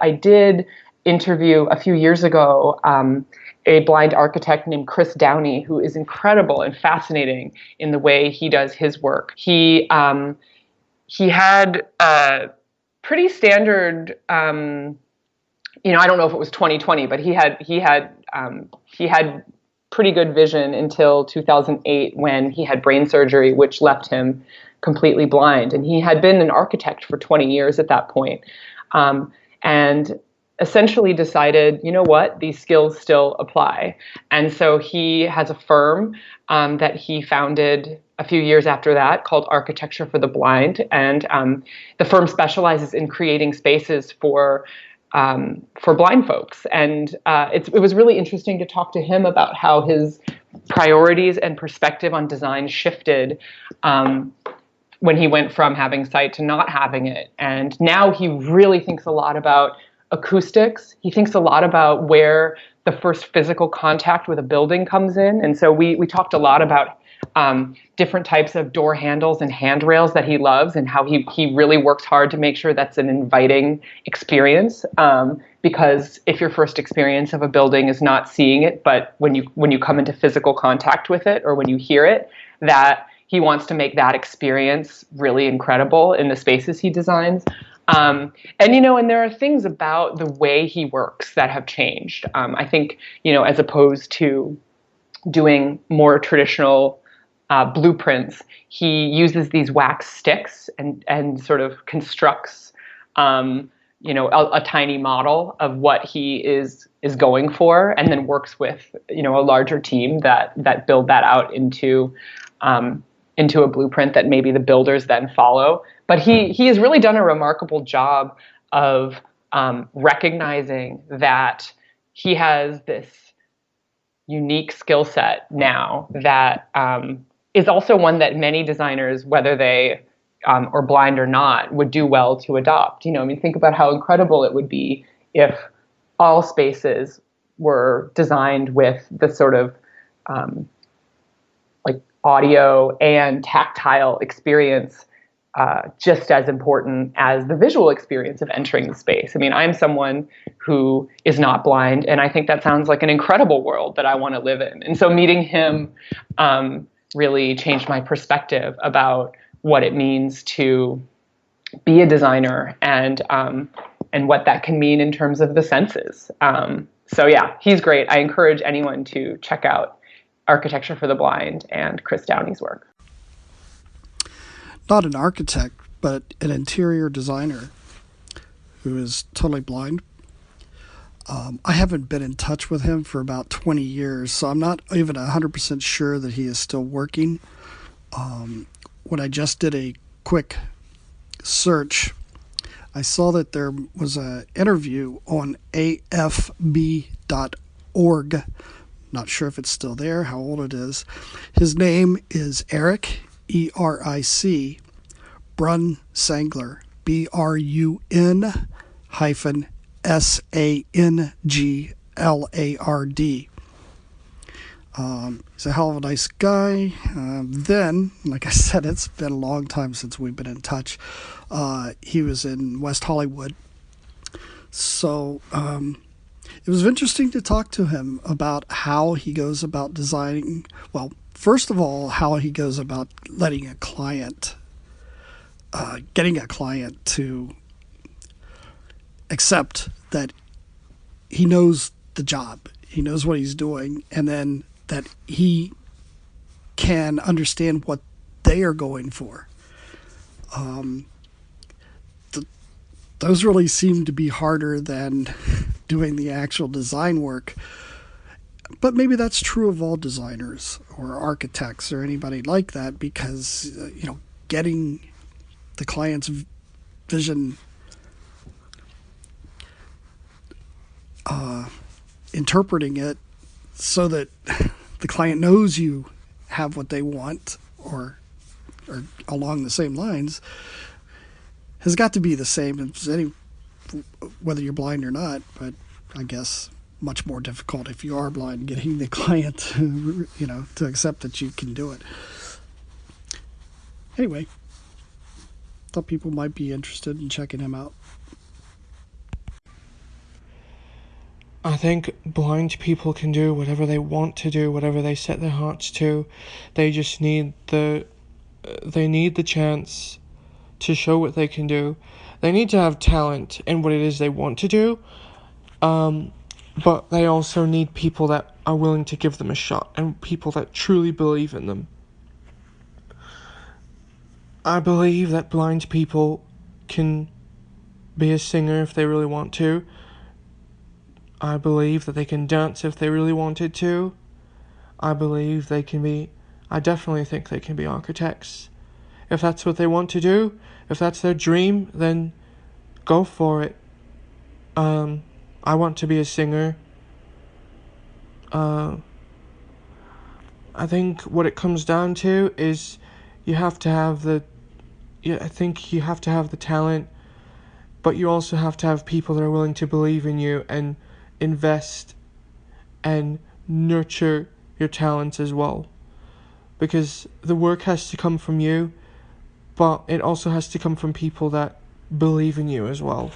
I did interview a few years ago a blind architect named Chris Downey, who is incredible and fascinating in the way he does his work. He had pretty standard, I don't know if it was 2020, but he had pretty good vision until 2008 when he had brain surgery, which left him completely blind. And he had been an architect for 20 years at that point. And essentially decided, you know what, these skills still apply. And so he has a firm that he founded a few years after that called Architecture for the Blind. And the firm specializes in creating spaces for blind folks. And it was really interesting to talk to him about how his priorities and perspective on design shifted when he went from having sight to not having it. And now he really thinks a lot about acoustics. He thinks a lot about where the first physical contact with a building comes in. And so we talked a lot about different types of door handles and handrails that he loves, and how he really works hard to make sure that's an inviting experience. Because if your first experience of a building is not seeing it, but when you come into physical contact with it, or when you hear it, that he wants to make that experience really incredible in the spaces he designs. And there are things about the way he works that have changed. I think, as opposed to doing more traditional blueprints, he uses these wax sticks and sort of constructs, a tiny model of what he is going for, and then works with, a larger team that build that out into a blueprint that maybe the builders then follow. But he has really done a remarkable job of recognizing that he has this unique skill set now that is also one that many designers, whether they are blind or not, would do well to adopt. Think about how incredible it would be if all spaces were designed with the sort of audio and tactile experience just as important as the visual experience of entering the space. I'm someone who is not blind, and I think that sounds like an incredible world that I want to live in. And so meeting him really changed my perspective about what it means to be a designer, and what that can mean in terms of the senses. So yeah, he's great. I encourage anyone to check out Architecture for the Blind and Chris Downey's work. Not an architect, but an interior designer who is totally blind. I haven't been in touch with him for about 20 years, so I'm not even 100% sure that he is still working. When I just did a quick search, I saw that there was an interview on afb.org. Not sure if it's still there, how old it is. His name is Eric, E-R-I-C, Brunsangler, B-R-U-N-S-A-N-G-L-A-R-D. He's a hell of a nice guy. Then, like I said, it's been a long time since we've been in touch. He was in West Hollywood. So it was interesting to talk to him about how he goes about designing. Well, first of all, how he goes about letting a client, getting a client to accept that he knows the job, he knows what he's doing, and then that he can understand what they are going for. Those really seem to be harder than doing the actual design work. But maybe that's true of all designers or architects or anybody like that, because, getting the client's vision, interpreting it so that the client knows you have what they want, or along the same lines, has got to be the same as whether you're blind or not. But I guess much more difficult if you are blind, getting the client to, to accept that you can do it. Anyway, thought people might be interested in checking him out. I think blind people can do whatever they want to do, whatever they set their hearts to. They just need the chance to show what they can do. They need to have talent in what it is they want to do, but they also need people that are willing to give them a shot and people that truly believe in them. I believe that blind people can be a singer if they really want to. I believe that they can dance if they really wanted to. I definitely think they can be architects. If that's what they want to do, if that's their dream, then go for it. I want to be a singer. I think what it comes down to is you have to have the talent, but you also have to have people that are willing to believe in you and invest and nurture your talents as well. Because the work has to come from you, but it also has to come from people that believe in you as well.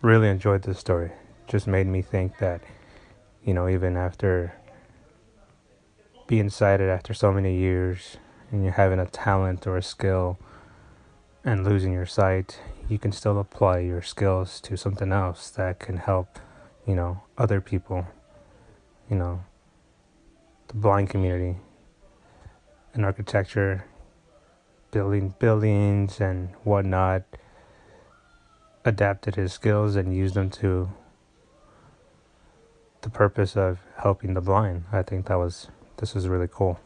Really enjoyed this story. Just made me think that, even after being sighted after so many years and you're having a talent or a skill and losing your sight, you can still apply your skills to something else that can help, other people, the blind community in architecture, building buildings and whatnot, adapted his skills and used them to the purpose of helping the blind. I think this is really cool.